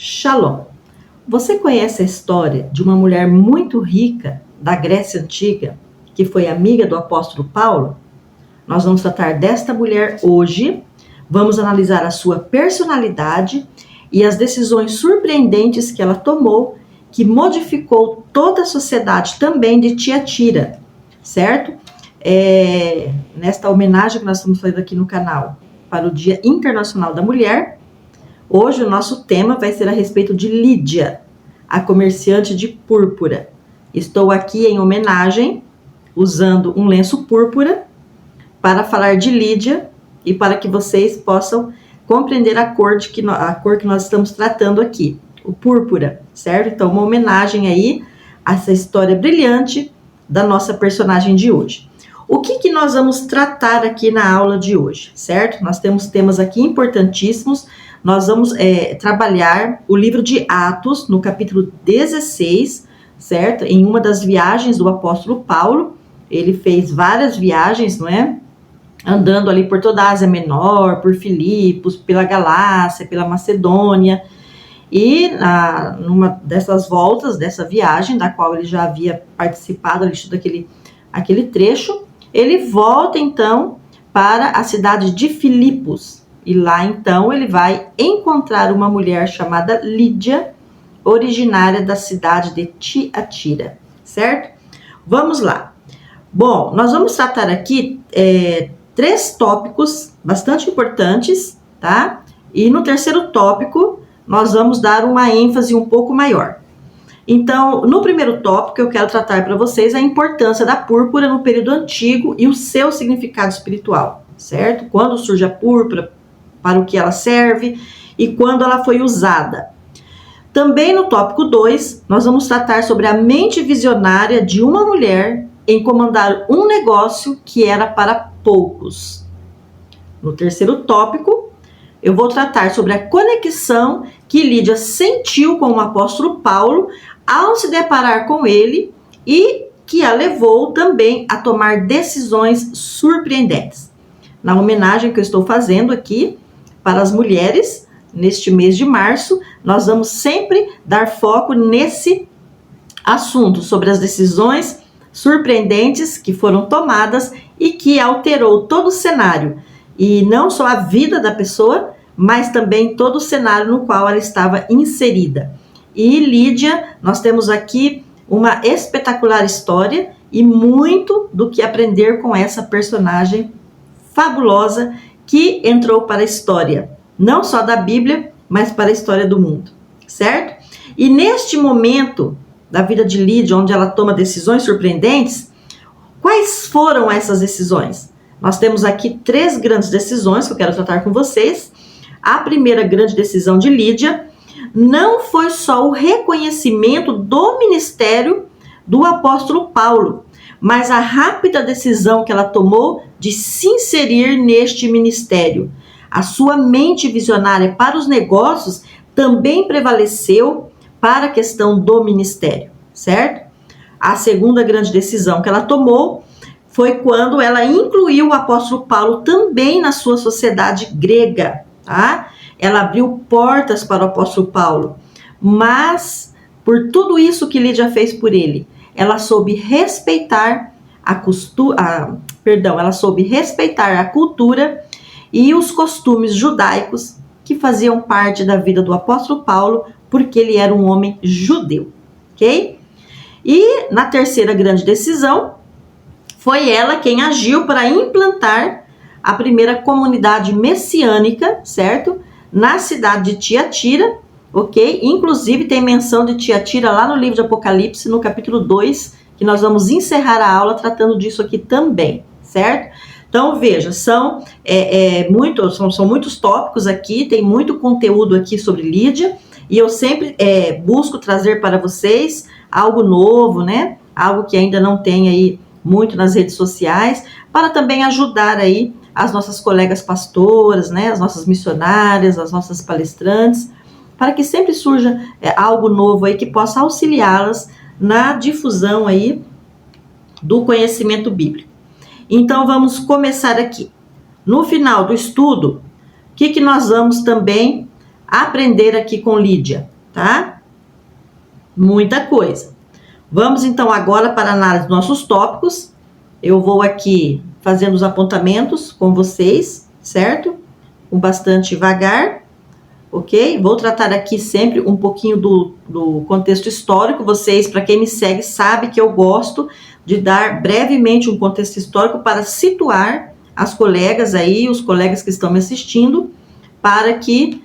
Shalom. Você conhece a história de uma mulher muito rica da Grécia Antiga, que foi amiga do apóstolo Paulo? Nós vamos tratar desta mulher hoje, vamos analisar a sua personalidade e as decisões surpreendentes que ela tomou, que modificou toda a sociedade também de Tiatira, certo? Nesta homenagem que nós estamos fazendo aqui no canal para o Dia Internacional da Mulher, hoje o nosso tema vai ser a respeito de Lídia, a comerciante de púrpura. Estou aqui em homenagem, usando um lenço púrpura, para falar de Lídia e para que vocês possam compreender a cor que nós estamos tratando aqui, o púrpura, certo? Então, uma homenagem aí a essa história brilhante da nossa personagem de hoje. O que nós vamos tratar aqui na aula de hoje, certo? Nós temos temas aqui importantíssimos. Nós vamos trabalhar o livro de Atos, no capítulo 16, certo? Em uma das viagens do apóstolo Paulo, ele fez várias viagens, não é? Andando ali por toda a Ásia Menor, por Filipos, pela Galácia, pela Macedônia. E numa dessas voltas, dessa viagem, da qual ele já havia participado, aquele trecho, ele volta então para a cidade de Filipos. E lá, então, ele vai encontrar uma mulher chamada Lídia, originária da cidade de Tiatira, certo? Vamos lá. Bom, nós vamos tratar aqui 3 tópicos bastante importantes, tá? E no terceiro tópico, nós vamos dar uma ênfase um pouco maior. Então, no primeiro tópico, eu quero tratar para vocês a importância da púrpura no período antigo e o seu significado espiritual, certo? Quando surge a púrpura, para o que ela serve e quando ela foi usada. Também no tópico 2, nós vamos tratar sobre a mente visionária de uma mulher em comandar um negócio que era para poucos. No terceiro tópico, eu vou tratar sobre a conexão que Lídia sentiu com o apóstolo Paulo ao se deparar com ele e que a levou também a tomar decisões surpreendentes. Na homenagem que eu estou fazendo aqui para as mulheres, neste mês de março, nós vamos sempre dar foco nesse assunto, sobre as decisões surpreendentes que foram tomadas e que alterou todo o cenário. E não só a vida da pessoa, mas também todo o cenário no qual ela estava inserida. E Lídia, nós temos aqui uma espetacular história e muito do que aprender com essa personagem fabulosa que entrou para a história, não só da Bíblia, mas para a história do mundo, certo? E neste momento da vida de Lídia, onde ela toma decisões surpreendentes, quais foram essas decisões? Nós temos aqui 3 grandes decisões que eu quero tratar com vocês. A primeira grande decisão de Lídia não foi só o reconhecimento do ministério do apóstolo Paulo, mas a rápida decisão que ela tomou de se inserir neste ministério. A sua mente visionária para os negócios também prevaleceu para a questão do ministério, certo? A segunda grande decisão que ela tomou foi quando ela incluiu o apóstolo Paulo também na sua sociedade grega, tá? Ela abriu portas para o apóstolo Paulo, mas por tudo isso que Lídia fez por ele, ela soube respeitar a cultura e os costumes judaicos que faziam parte da vida do apóstolo Paulo, porque ele era um homem judeu, ok? E na terceira grande decisão, foi ela quem agiu para implantar a primeira comunidade messiânica, certo? Na cidade de Tiatira, ok? Inclusive tem menção de Tiatira lá no livro de Apocalipse, no capítulo 2, que nós vamos encerrar a aula tratando disso aqui também, certo? Então, veja, são muitos tópicos aqui, tem muito conteúdo aqui sobre Lídia, e eu sempre busco trazer para vocês algo novo, né? Algo que ainda não tem aí muito nas redes sociais, para também ajudar aí as nossas colegas pastoras, né? As nossas missionárias, as nossas palestrantes, para que sempre surja algo novo aí que possa auxiliá-las na difusão aí do conhecimento bíblico. Então, vamos começar aqui. No final do estudo, o que nós vamos também aprender aqui com Lídia, tá? Muita coisa. Vamos então agora para a análise dos nossos tópicos. Eu vou aqui fazendo os apontamentos com vocês, certo? Com bastante devagar, ok? Vou tratar aqui sempre um pouquinho do contexto histórico. Vocês, para quem me segue, sabe que eu gosto de dar brevemente um contexto histórico para situar as colegas aí, os colegas que estão me assistindo, para que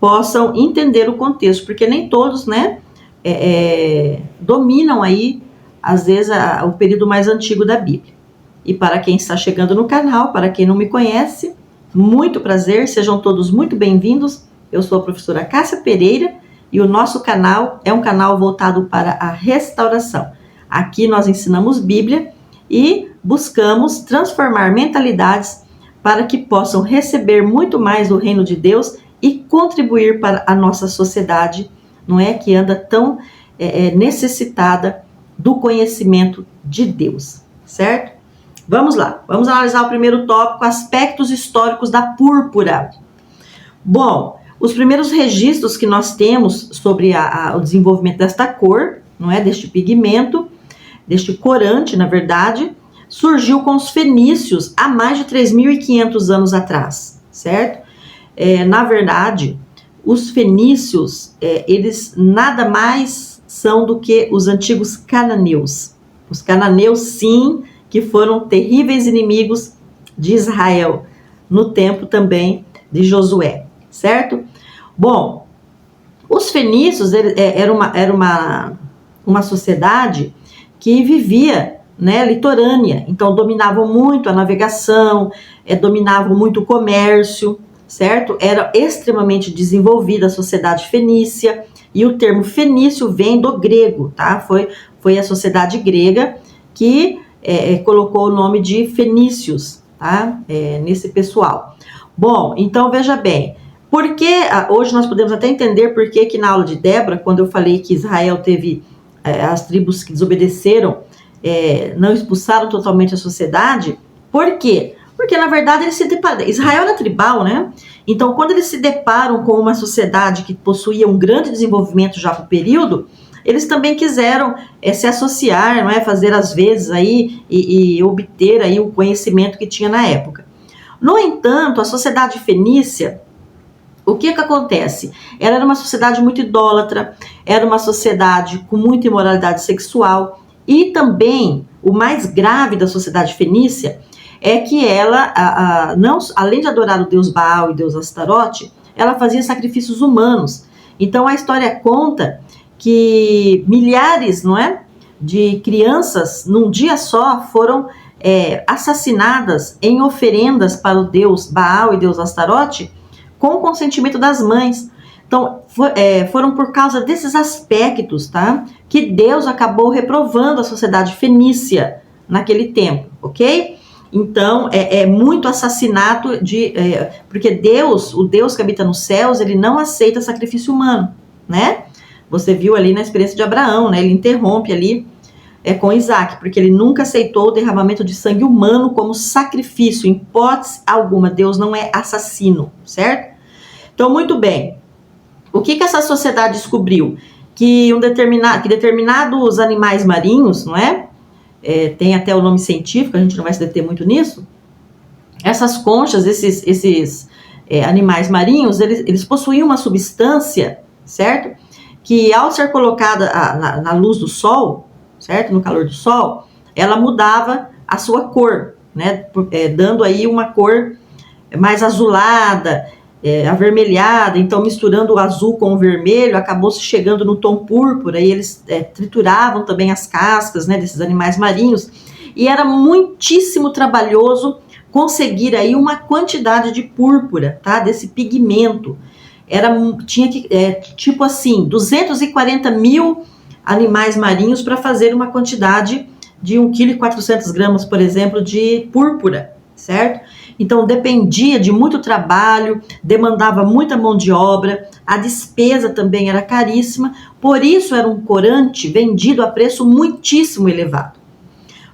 possam entender o contexto, porque nem todos, né, dominam aí, às vezes, o período mais antigo da Bíblia. E para quem está chegando no canal, para quem não me conhece, muito prazer, sejam todos muito bem-vindos. Eu sou a professora Cássia Pereira e o nosso canal é um canal voltado para a restauração. Aqui nós ensinamos Bíblia e buscamos transformar mentalidades para que possam receber muito mais do reino de Deus e contribuir para a nossa sociedade, não é, que anda tão necessitada do conhecimento de Deus, certo? Vamos lá, vamos analisar o primeiro tópico, aspectos históricos da púrpura. Bom, os primeiros registros que nós temos sobre o desenvolvimento desta cor, não é, deste pigmento, deste corante, na verdade, surgiu com os fenícios há mais de 3.500 anos atrás, certo? Na verdade, os fenícios, eles nada mais são do que os antigos cananeus. Os cananeus, sim, que foram terríveis inimigos de Israel, no tempo também de Josué, certo? Bom, os fenícios era uma sociedade que vivia, né, litorânea, então dominavam muito a navegação, dominavam muito o comércio, certo? Era extremamente desenvolvida a sociedade fenícia, e o termo fenício vem do grego, tá? Foi a sociedade grega que colocou o nome de fenícios, tá? Nesse pessoal. Bom, então veja bem, porque hoje nós podemos até entender por que na aula de Débora, quando eu falei que Israel teve as tribos que desobedeceram, não expulsaram totalmente a sociedade. Por quê? Porque na verdade eles se deparam, Israel era tribal, né? Então quando eles se deparam com uma sociedade que possuía um grande desenvolvimento já para o período, eles também quiseram se associar, não é, fazer as vezes aí e obter aí o conhecimento que tinha na época. No entanto, a sociedade fenícia, o que acontece? Ela era uma sociedade muito idólatra, era uma sociedade com muita imoralidade sexual, e também o mais grave da sociedade fenícia é que ela, não, além de adorar o deus Baal e o deus Astarote, ela fazia sacrifícios humanos. Então a história conta que milhares, não é, de crianças num dia só foram assassinadas em oferendas para o deus Baal e deus Astarote com o consentimento das mães. Então foram por causa desses aspectos, tá, que Deus acabou reprovando a sociedade fenícia naquele tempo, ok? Então muito assassinato porque Deus, o Deus que habita nos céus, ele não aceita sacrifício humano, né? Você viu ali na experiência de Abraão, né? Ele interrompe ali com Isaac, porque ele nunca aceitou o derramamento de sangue humano como sacrifício, em hipótese alguma. Deus não é assassino, certo? Então, muito bem. O que essa sociedade descobriu? Que determinados animais marinhos, não é? Tem até o nome científico, a gente não vai se deter muito nisso. Essas conchas, esses animais marinhos, eles possuíam uma substância, certo? Que ao ser colocada na luz do sol, certo? No calor do sol, ela mudava a sua cor, né? Dando aí uma cor mais azulada, avermelhada. Então misturando o azul com o vermelho, acabou-se chegando no tom púrpura, e eles trituravam também as cascas, né, desses animais marinhos, e era muitíssimo trabalhoso conseguir aí uma quantidade de púrpura, tá? Desse pigmento. Tinha que, tipo assim, 240 mil animais marinhos para fazer uma quantidade de 1,4 kg, por exemplo, de púrpura, certo? Então dependia de muito trabalho, demandava muita mão de obra, a despesa também era caríssima, por isso era um corante vendido a preço muitíssimo elevado.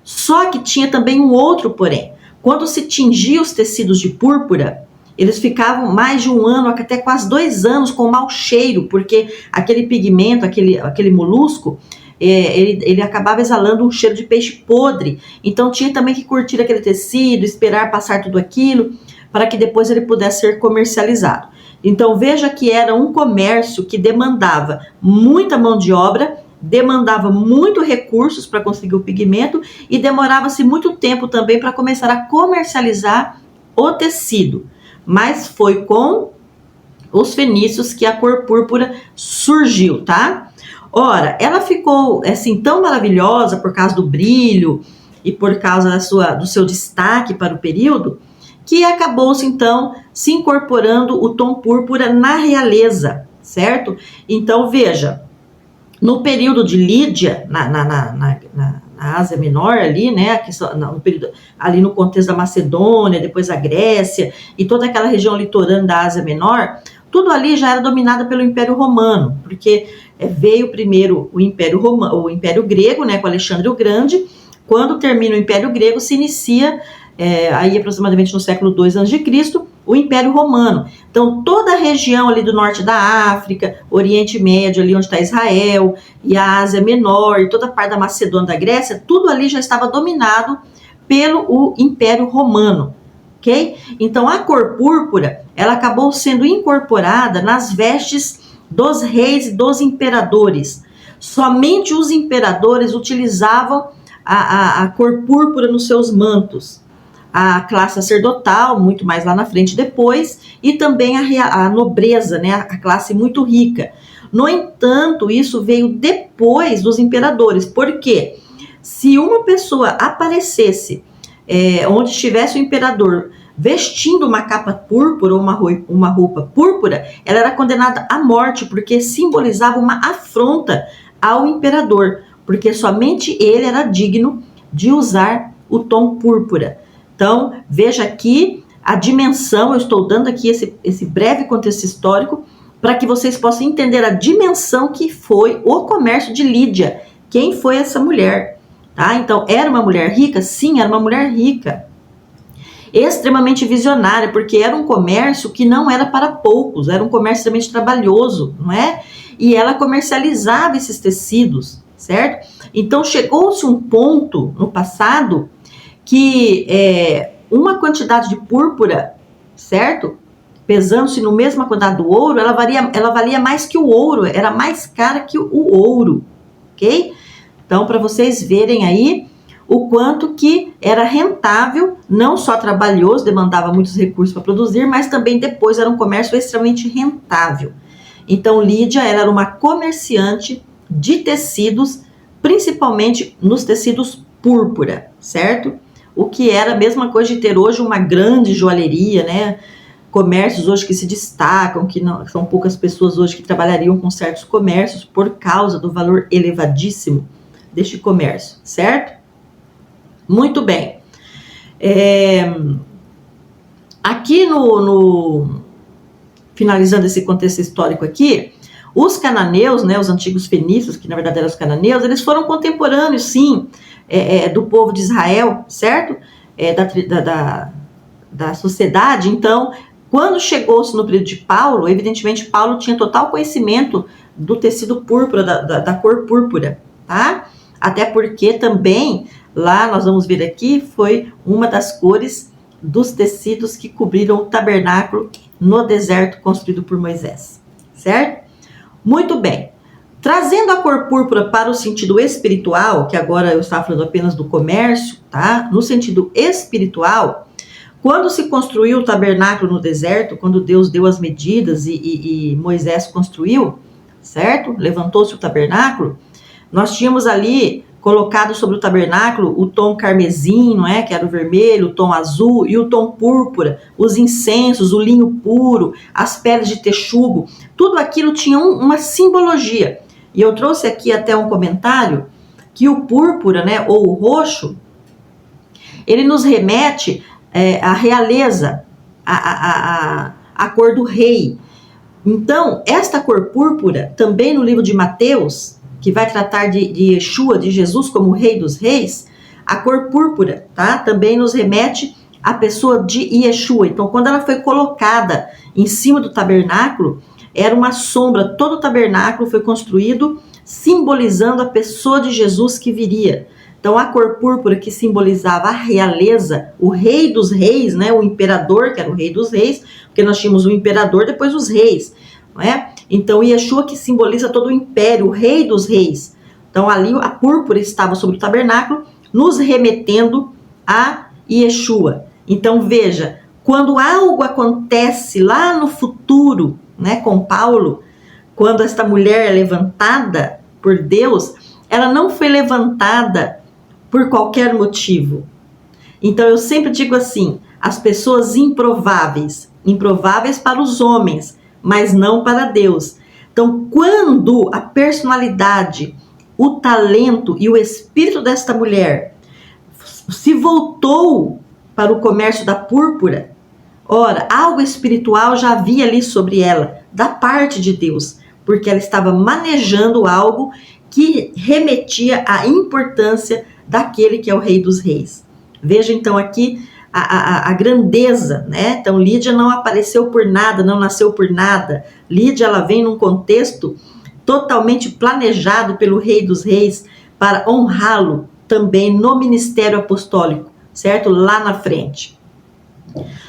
Só que tinha também um outro porém. Quando se tingia os tecidos de púrpura, eles ficavam mais de um ano, até quase 2 anos com mau cheiro, porque aquele pigmento, aquele molusco, ele acabava exalando um cheiro de peixe podre. Então tinha também que curtir aquele tecido, esperar passar tudo aquilo, para que depois ele pudesse ser comercializado. Então veja que era um comércio que demandava muita mão de obra, demandava muito recursos para conseguir o pigmento e demorava-se muito tempo também para começar a comercializar o tecido. Mas foi com os fenícios que a cor púrpura surgiu, tá? Ora, ela ficou assim tão maravilhosa por causa do brilho e por causa do seu destaque para o período, que acabou-se então se incorporando o tom púrpura na realeza, certo? Então veja, no período de Lídia, na Ásia Menor ali, né, no período, ali no contexto da Macedônia, depois a Grécia e toda aquela região litorânea da Ásia Menor, tudo ali já era dominado pelo Império Romano, porque veio primeiro o Império Grego, né, com Alexandre o Grande. Quando termina o Império Grego, se inicia aí aproximadamente no século II a.C., o Império Romano. Então toda a região ali do norte da África, Oriente Médio, ali onde está Israel, e a Ásia Menor, e toda a parte da Macedônia, da Grécia, tudo ali já estava dominado pelo Império Romano, ok? Então a cor púrpura, ela acabou sendo incorporada nas vestes dos reis e dos imperadores. Somente os imperadores utilizavam a cor púrpura nos seus mantos. A classe sacerdotal, muito mais lá na frente depois, e também a nobreza, né, a classe muito rica. No entanto, isso veio depois dos imperadores, porque se uma pessoa aparecesse onde estivesse o imperador vestindo uma capa púrpura ou uma roupa púrpura, ela era condenada à morte, porque simbolizava uma afronta ao imperador, porque somente ele era digno de usar o tom púrpura. Então, veja aqui a dimensão, eu estou dando aqui esse breve contexto histórico para que vocês possam entender a dimensão que foi o comércio de Lídia. Quem foi essa mulher? Tá? Então, era uma mulher rica? Sim, era uma mulher rica. Extremamente visionária, porque era um comércio que não era para poucos, era um comércio extremamente trabalhoso, não é? E ela comercializava esses tecidos, certo? Então, chegou-se um ponto no passado que uma quantidade de púrpura, certo? Pesando-se no mesma quantidade do ouro, ela valia mais que o ouro, era mais cara que o ouro, ok? Então, para vocês verem aí o quanto que era rentável, não só trabalhoso, demandava muitos recursos para produzir, mas também depois era um comércio extremamente rentável. Então, Lídia, ela era uma comerciante de tecidos, principalmente nos tecidos púrpura, certo? O que era a mesma coisa de ter hoje uma grande joalheria, né? Comércios hoje que se destacam, que não, são poucas pessoas hoje que trabalhariam com certos comércios por causa do valor elevadíssimo deste comércio, certo? Muito bem. Aqui finalizando esse contexto histórico aqui, os cananeus, né, os antigos fenícios, que na verdade eram os cananeus, eles foram contemporâneos, sim, do povo de Israel, certo? Da sociedade. Então, quando chegou-se no período de Paulo, evidentemente Paulo tinha total conhecimento do tecido púrpura, da cor púrpura, tá? Até porque também, lá nós vamos ver aqui, foi uma das cores dos tecidos que cobriram o tabernáculo no deserto construído por Moisés, certo? Muito bem. Trazendo a cor púrpura para o sentido espiritual, que agora eu estava falando apenas do comércio, tá? No sentido espiritual, quando se construiu o tabernáculo no deserto, quando Deus deu as medidas e Moisés construiu, certo? Levantou-se o tabernáculo, nós tínhamos ali colocado sobre o tabernáculo o tom carmesim, não é? Que era o vermelho, o tom azul e o tom púrpura, os incensos, o linho puro, as peles de texugo, tudo aquilo tinha uma simbologia. E eu trouxe aqui até um comentário que o púrpura, né, ou o roxo, ele nos remete à realeza, à cor do rei. Então, esta cor púrpura, também no livro de Mateus, que vai tratar de Yeshua, de Jesus como o Rei dos Reis, a cor púrpura, tá? Também nos remete a pessoa de Yeshua. Então, quando ela foi colocada em cima do tabernáculo, era uma sombra, todo o tabernáculo foi construído simbolizando a pessoa de Jesus que viria. Então, a cor púrpura, que simbolizava a realeza, o rei dos reis, né, o imperador, que era o rei dos reis, porque nós tínhamos o imperador, depois os reis, não é? Então, Yeshua, que simboliza todo o império, o rei dos reis. Então, ali a púrpura estava sobre o tabernáculo, nos remetendo a Yeshua. Então, veja, quando algo acontece lá no futuro, né, com Paulo, quando esta mulher é levantada por Deus, ela não foi levantada por qualquer motivo. Então, eu sempre digo assim, as pessoas improváveis para os homens, mas não para Deus. Então, quando a personalidade, o talento e o espírito desta mulher se voltou para o comércio da púrpura, ora, algo espiritual já havia ali sobre ela, da parte de Deus, porque ela estava manejando algo que remetia à importância daquele que é o Rei dos Reis. Veja então aqui a grandeza, né? Então Lídia não apareceu por nada, não nasceu por nada. Lídia, ela vem num contexto totalmente planejado pelo Rei dos Reis para honrá-lo também no ministério apostólico, certo? Lá na frente.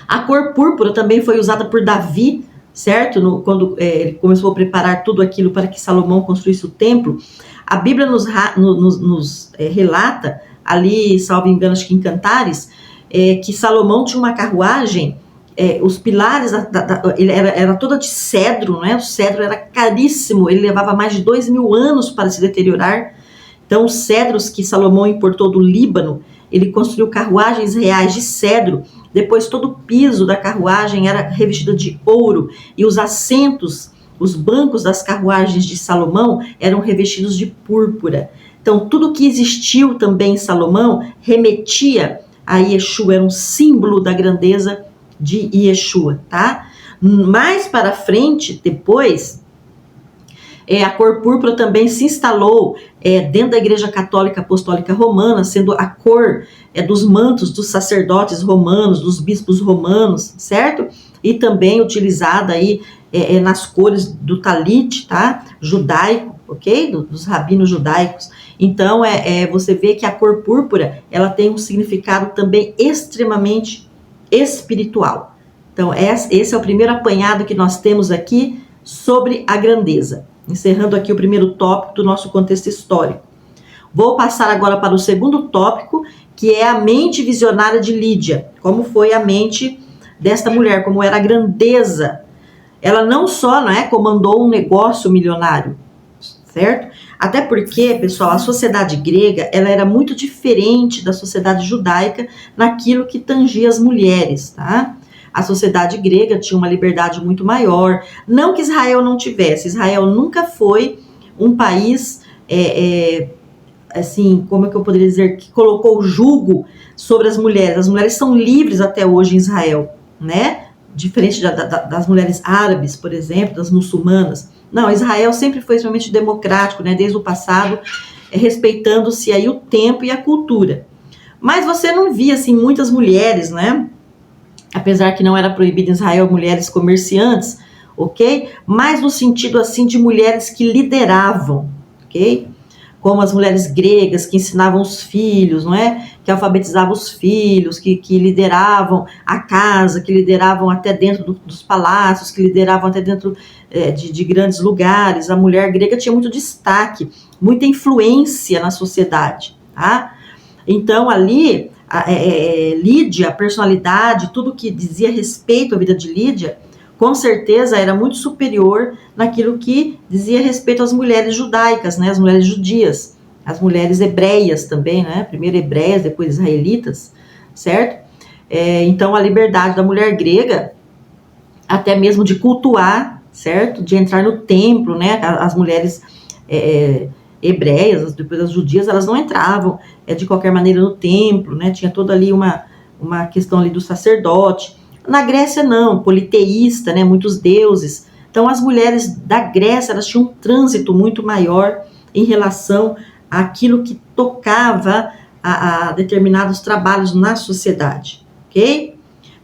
A cor púrpura também foi usada por Davi, certo? Quando ele começou a preparar tudo aquilo para que Salomão construísse o templo. A Bíblia nos relata, ali, salvo engano, acho que em Cantares, que Salomão tinha uma carruagem, os pilares, ele era toda de cedro, né? O cedro era caríssimo, ele levava mais de 2.000 anos para se deteriorar. Então, os cedros que Salomão importou do Líbano, ele construiu carruagens reais de cedro. Depois, todo o piso da carruagem era revestido de ouro, e os assentos, os bancos das carruagens de Salomão eram revestidos de púrpura. Então, tudo que existiu também em Salomão remetia a Yeshua, era um símbolo da grandeza de Yeshua, tá? Mais para frente, depois, a cor púrpura também se instalou dentro da Igreja Católica Apostólica Romana, sendo a cor dos mantos dos sacerdotes romanos, dos bispos romanos, certo? E também utilizada aí nas cores do talit, tá? Judaico, ok? Dos rabinos judaicos. Então, você vê que a cor púrpura, ela tem um significado também extremamente espiritual. Então, esse é o primeiro apanhado que nós temos aqui sobre a grandeza. Encerrando aqui o primeiro tópico do nosso contexto histórico. Vou passar agora para o segundo tópico, que é a mente visionária de Lídia. Como foi a mente desta mulher, como era a grandeza. Ela não só comandou um negócio milionário, certo? Até porque, pessoal, a sociedade grega, ela era muito diferente da sociedade judaica naquilo que tangia as mulheres, tá? A sociedade grega tinha uma liberdade muito maior. Não que Israel não tivesse. Israel nunca foi um país, assim, como é que eu poderia dizer, que colocou o jugo sobre as mulheres. As mulheres são livres até hoje em Israel, né? Diferente das mulheres árabes, por exemplo, das muçulmanas. Não, Israel sempre foi extremamente democrático, né? Desde o passado, respeitando-se aí o tempo e a cultura. Mas você não via, assim, muitas mulheres, né? Apesar que não era proibido em Israel mulheres comerciantes, ok? Mas no sentido, assim, de mulheres que lideravam, ok? Como as mulheres gregas que ensinavam os filhos, não é? Que alfabetizavam os filhos, que lideravam a casa, que lideravam até dentro dos palácios, que lideravam até dentro de grandes lugares. A mulher grega tinha muito destaque, muita influência na sociedade, tá? Então, ali, Lídia, a personalidade, tudo que dizia respeito à vida de Lídia, com certeza era muito superior naquilo que dizia respeito às mulheres judaicas, né? As mulheres judias, as mulheres hebreias também, né? Primeiro hebreias, depois israelitas, certo? Então, a liberdade da mulher grega, até mesmo de cultuar, certo? De entrar no templo, né? As mulheres hebreias, depois as judias, elas não entravam de qualquer maneira no templo, né? Tinha toda ali uma questão ali do sacerdote. Na Grécia não, politeísta, né? Muitos deuses. Então as mulheres da Grécia, elas tinham um trânsito muito maior em relação àquilo que tocava a determinados trabalhos na sociedade, ok?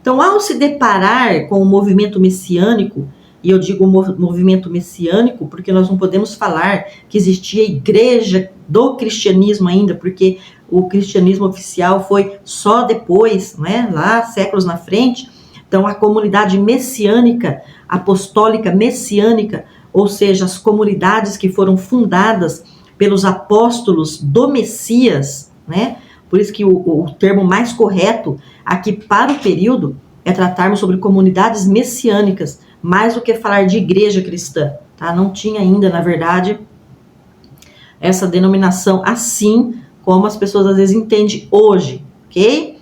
Então, ao se deparar com o movimento messiânico, e eu digo movimento messiânico porque nós não podemos falar que existia igreja do cristianismo ainda, porque o cristianismo oficial foi só depois, né, lá séculos na frente. Então, a comunidade messiânica, apostólica messiânica, ou seja, as comunidades que foram fundadas pelos apóstolos do Messias, né? Por isso que o termo mais correto aqui para o período é tratarmos sobre comunidades messiânicas, mais do que falar de igreja cristã, tá? Não tinha ainda, na verdade, essa denominação assim como as pessoas às vezes entendem hoje, ok?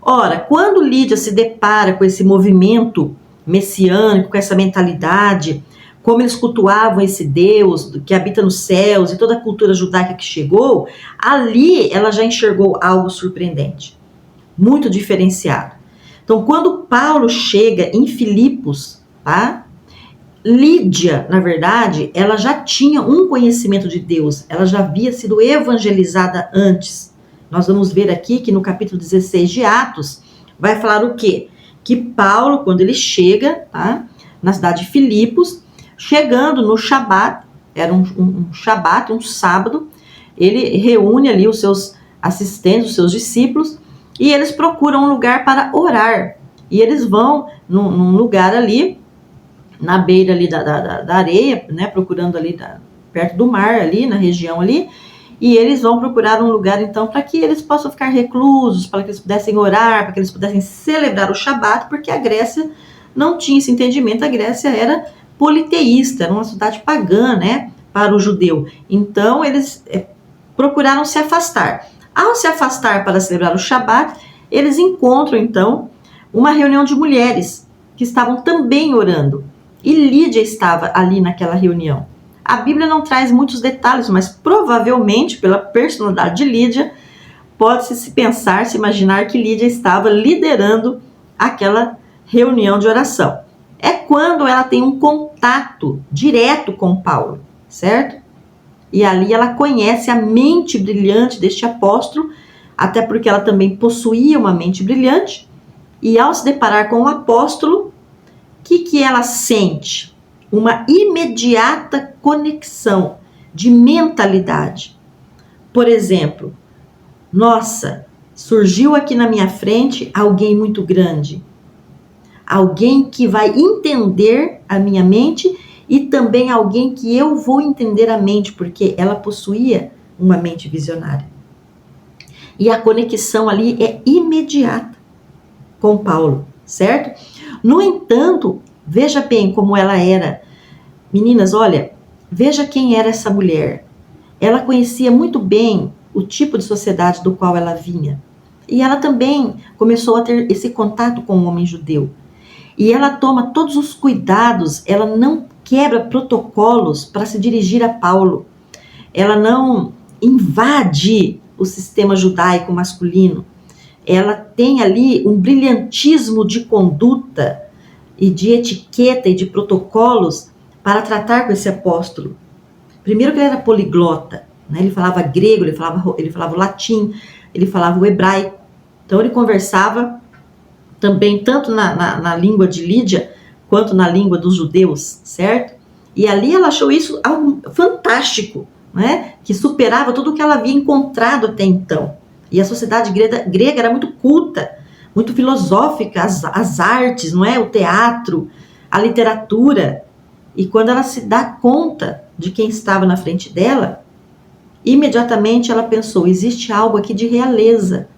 Ora, quando Lídia se depara com esse movimento messiânico, com essa mentalidade, como eles cultuavam esse Deus que habita nos céus e toda a cultura judaica que chegou, ali ela já enxergou algo surpreendente, muito diferenciado. Então, quando Paulo chega em Filipos, tá? Lídia, na verdade, ela já tinha um conhecimento de Deus, ela já havia sido evangelizada antes. Nós vamos ver aqui que no capítulo 16 de Atos, vai falar o quê? Que Paulo, quando ele chega, tá, na cidade de Filipos, chegando no Shabat, era um Shabat, um sábado, ele reúne ali os seus assistentes, os seus discípulos, e eles procuram um lugar para orar. E eles vão num lugar ali, na beira ali da areia, né, procurando ali perto do mar, ali na região ali, e eles vão procurar um lugar então para que eles possam ficar reclusos, para que eles pudessem orar, para que eles pudessem celebrar o Shabat, porque a Grécia não tinha esse entendimento, a Grécia era politeísta, era uma cidade pagã, né, para o judeu. Então eles procuraram se afastar. Ao se afastar para celebrar o Shabat, eles encontram então uma reunião de mulheres que estavam também orando. E Lídia estava ali naquela reunião. A Bíblia não traz muitos detalhes, mas provavelmente, pela personalidade de Lídia, pode-se se pensar, se imaginar que Lídia estava liderando aquela reunião de oração. É quando ela tem um contato direto com Paulo, certo? E ali ela conhece a mente brilhante deste apóstolo, até porque ela também possuía uma mente brilhante, e ao se deparar com o apóstolo, o que ela sente? Uma imediata conexão de mentalidade. Por exemplo, nossa, surgiu aqui na minha frente alguém muito grande. Alguém que vai entender a minha mente e também alguém que eu vou entender a mente, porque ela possuía uma mente visionária. E a conexão ali é imediata com Paulo, certo? No entanto, veja bem como ela era. Meninas, olha, veja quem era essa mulher. Ela conhecia muito bem o tipo de sociedade do qual ela vinha. E ela também começou a ter esse contato com o homem judeu. E ela toma todos os cuidados, ela não quebra protocolos para se dirigir a Paulo. Ela não invade o sistema judaico masculino. Ela tem ali um brilhantismo de conduta e de etiqueta e de protocolos para tratar com esse apóstolo. Primeiro que ele era poliglota, né? Ele falava grego, ele falava o latim, ele falava o hebraico. Então ele conversava também tanto na língua de Lídia quanto na língua dos judeus, certo? E ali ela achou isso algo fantástico, né? Que superava tudo o que ela havia encontrado até então. E a sociedade grega era muito culta, muito filosófica, as artes, não é? O teatro, a literatura. E quando ela se dá conta de quem estava na frente dela, imediatamente ela pensou, existe algo aqui de realeza,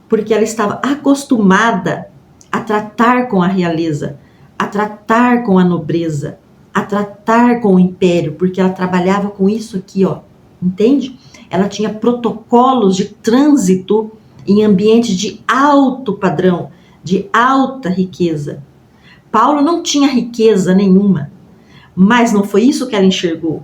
porque ela estava acostumada a tratar com a realeza, a tratar com a nobreza, a tratar com o império, porque ela trabalhava com isso aqui, ó, entende? Ela tinha protocolos de trânsito em ambientes de alto padrão, de alta riqueza. Paulo não tinha riqueza nenhuma, mas não foi isso que ela enxergou.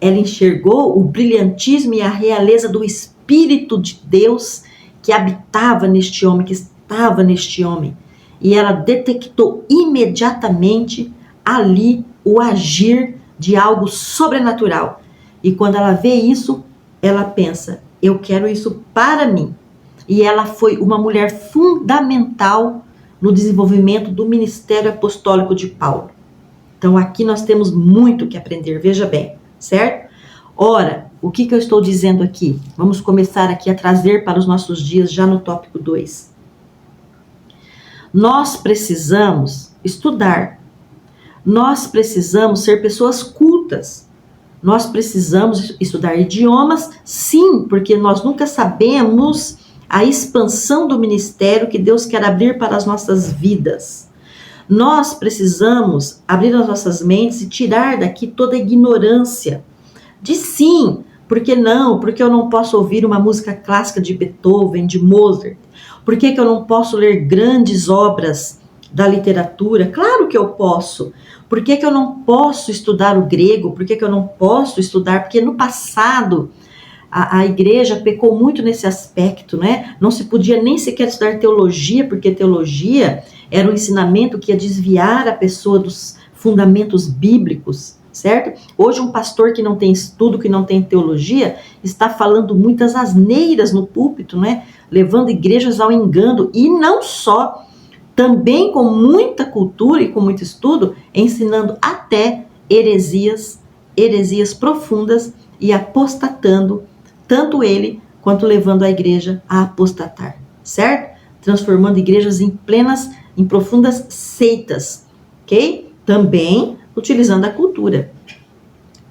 Ela enxergou o brilhantismo e a realeza do Espírito de Deus que habitava neste homem, que estava neste homem. E ela detectou imediatamente ali o agir de algo sobrenatural. E quando ela vê isso, ela pensa, eu quero isso para mim. E ela foi uma mulher fundamental no desenvolvimento do ministério apostólico de Paulo. Então aqui nós temos muito que aprender, veja bem, certo? Ora, o que eu estou dizendo aqui? Vamos começar aqui a trazer para os nossos dias já no tópico 2. Nós precisamos estudar, nós precisamos ser pessoas cultas, nós precisamos estudar idiomas, sim, porque nós nunca sabemos a expansão do ministério que Deus quer abrir para as nossas vidas. Nós precisamos abrir as nossas mentes e tirar daqui toda a ignorância de sim, por que não? Porque eu não posso ouvir uma música clássica de Beethoven, de Mozart? Por que eu não posso ler grandes obras da literatura? Claro que eu posso. Por que eu não posso estudar o grego? Por que eu não posso estudar? Porque no passado a igreja pecou muito nesse aspecto, né? Não se podia nem sequer estudar teologia, porque teologia era um ensinamento que ia desviar a pessoa dos fundamentos bíblicos, certo? Hoje um pastor que não tem estudo, que não tem teologia, está falando muitas asneiras no púlpito, né? Levando igrejas ao engano, e não só, também com muita cultura e com muito estudo, ensinando até heresias profundas e apostatando, tanto ele quanto levando a igreja a apostatar, certo? Transformando igrejas em profundas seitas, ok? Também utilizando a cultura.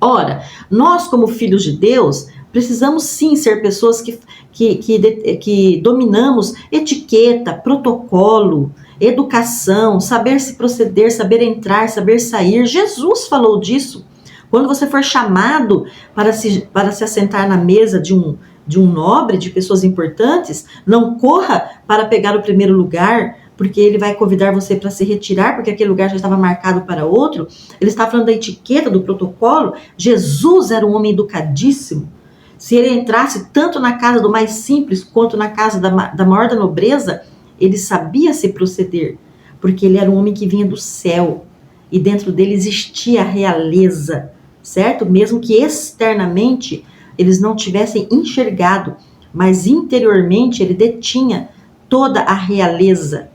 Ora, nós como filhos de Deus, precisamos sim ser pessoas que dominamos etiqueta, protocolo, educação, saber se proceder, saber entrar, saber sair. Jesus falou disso. Quando você for chamado para se assentar na mesa de um nobre, de pessoas importantes, não corra para pegar o primeiro lugar, porque ele vai convidar você para se retirar, porque aquele lugar já estava marcado para outro. Ele está falando da etiqueta, do protocolo. Jesus era um homem educadíssimo. Se ele entrasse tanto na casa do mais simples, quanto na casa da maior da nobreza, ele sabia se proceder, porque ele era um homem que vinha do céu, e dentro dele existia a realeza, certo? Mesmo que externamente eles não tivessem enxergado, mas interiormente ele detinha toda a realeza,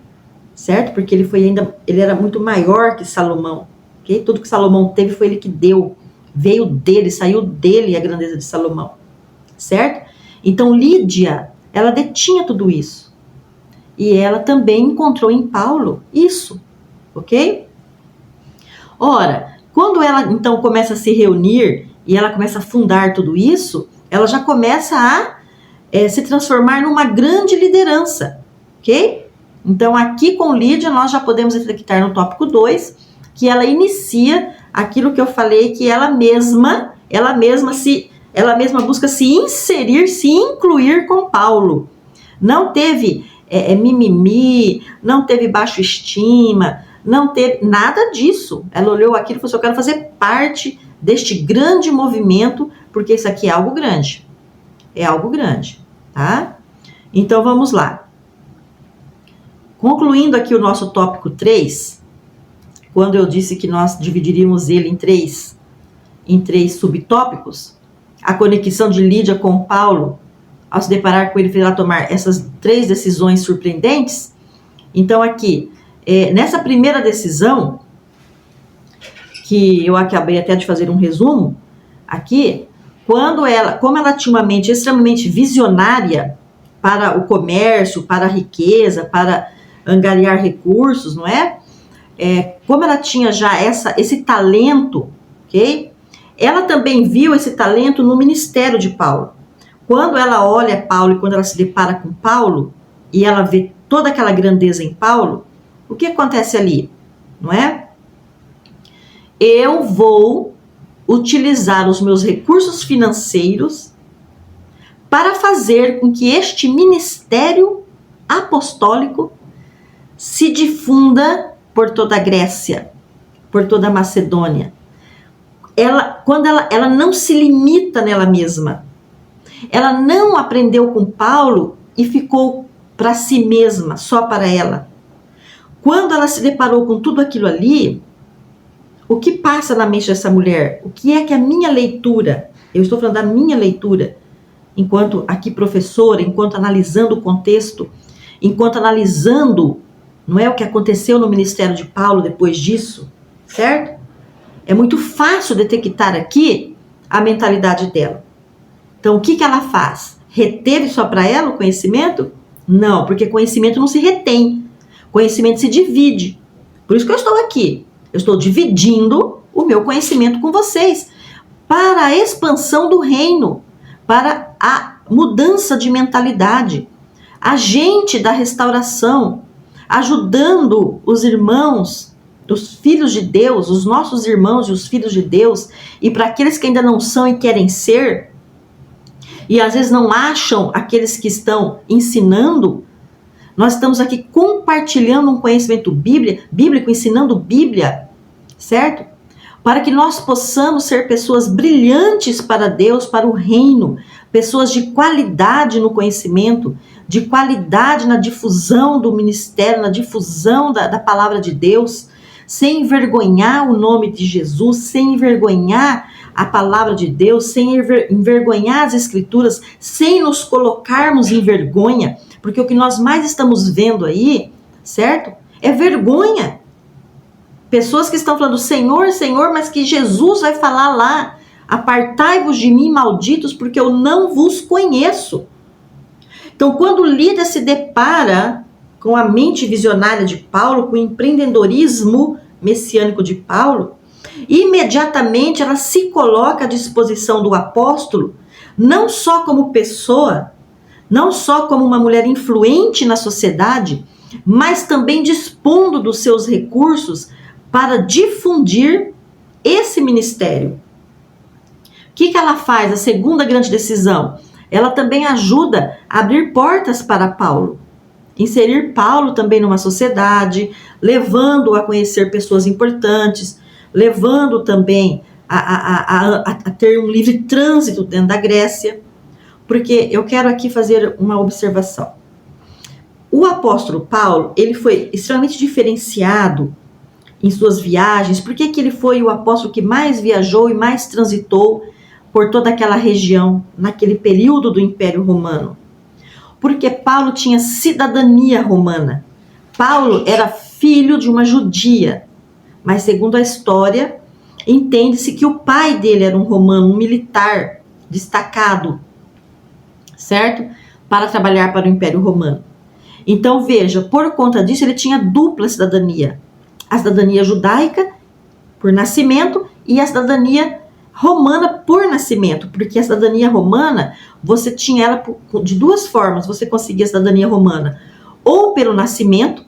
certo? Porque ele era muito maior que Salomão, ok? Tudo que Salomão teve foi ele que deu, veio dele, saiu dele a grandeza de Salomão, certo? Então Lídia, ela detinha tudo isso, e ela também encontrou em Paulo isso, ok? Ora, quando ela então começa a se reunir e ela começa a fundar tudo isso, ela já começa a se transformar numa grande liderança, ok? Então aqui com Lídia nós já podemos refletir no tópico 2, que ela inicia aquilo que eu falei, que ela mesma busca se inserir, se incluir com Paulo. Não teve mimimi, não teve baixa estima, não teve nada disso. Ela olhou aquilo e falou assim: eu quero fazer parte deste grande movimento, porque isso aqui é algo grande. É algo grande, tá? Então vamos lá. Concluindo aqui o nosso tópico 3, quando eu disse que nós dividiríamos ele em três subtópicos, a conexão de Lídia com Paulo, ao se deparar com ele, fez ela tomar essas 3 decisões surpreendentes. Então aqui, nessa primeira decisão, que eu acabei até de fazer um resumo, aqui, como ela tinha uma mente extremamente visionária para o comércio, para a riqueza, para angariar recursos, não é? Como ela tinha já esse talento, ok? Ela também viu esse talento no ministério de Paulo. Quando ela olha Paulo e quando ela se depara com Paulo, e ela vê toda aquela grandeza em Paulo, o que acontece ali? Não é? Eu vou utilizar os meus recursos financeiros para fazer com que este ministério apostólico se difunda por toda a Grécia, por toda a Macedônia. Quando ela não se limita nela mesma, ela não aprendeu com Paulo e ficou para si mesma, só para ela. Quando ela se deparou com tudo aquilo ali, o que passa na mente dessa mulher? O que é que a minha leitura, eu estou falando da minha leitura, enquanto aqui professora, enquanto analisando o contexto, enquanto analisando, Não é o que aconteceu no ministério de Paulo depois disso, certo? É muito fácil detectar aqui a mentalidade dela. Então, o que ela faz? Reteve só para ela o conhecimento? Não, porque conhecimento não se retém. Conhecimento se divide. Por isso que eu estou aqui. Eu estou dividindo o meu conhecimento com vocês para a expansão do reino, para a mudança de mentalidade, agente da restauração, ajudando os irmãos, os filhos de Deus, os nossos irmãos e os filhos de Deus, e para aqueles que ainda não são e querem ser, e às vezes não acham aqueles que estão ensinando, nós estamos aqui compartilhando um conhecimento bíblico, ensinando Bíblia, certo? Para que nós possamos ser pessoas brilhantes para Deus, para o reino, pessoas de qualidade no conhecimento, de qualidade na difusão do ministério, na difusão da palavra de Deus, sem envergonhar o nome de Jesus, sem envergonhar a palavra de Deus, sem envergonhar as escrituras, sem nos colocarmos em vergonha, porque o que nós mais estamos vendo aí, certo? É vergonha. Pessoas que estão falando Senhor, Senhor, mas que Jesus vai falar lá, apartai-vos de mim, malditos, porque eu não vos conheço. Então, quando Lídia se depara com a mente visionária de Paulo, com o empreendedorismo messiânico de Paulo, imediatamente ela se coloca à disposição do apóstolo, não só como pessoa, não só como uma mulher influente na sociedade, mas também dispondo dos seus recursos para difundir esse ministério. O que ela faz? A segunda grande decisão, ela também ajuda a abrir portas para Paulo, inserir Paulo também numa sociedade, levando-o a conhecer pessoas importantes, levando também a ter um livre trânsito dentro da Grécia, porque eu quero aqui fazer uma observação. O apóstolo Paulo, ele foi extremamente diferenciado em suas viagens. Por que ele foi o apóstolo que mais viajou e mais transitou por toda aquela região, naquele período do Império Romano? Porque Paulo tinha cidadania romana. Paulo era filho de uma judia, mas segundo a história, entende-se que o pai dele era um romano, um militar destacado, certo? Para trabalhar para o Império Romano. Então veja, por conta disso ele tinha dupla cidadania. A cidadania judaica por nascimento e a cidadania romana por nascimento, porque a cidadania romana, você tinha ela de duas formas. Você conseguia a cidadania romana ou pelo nascimento,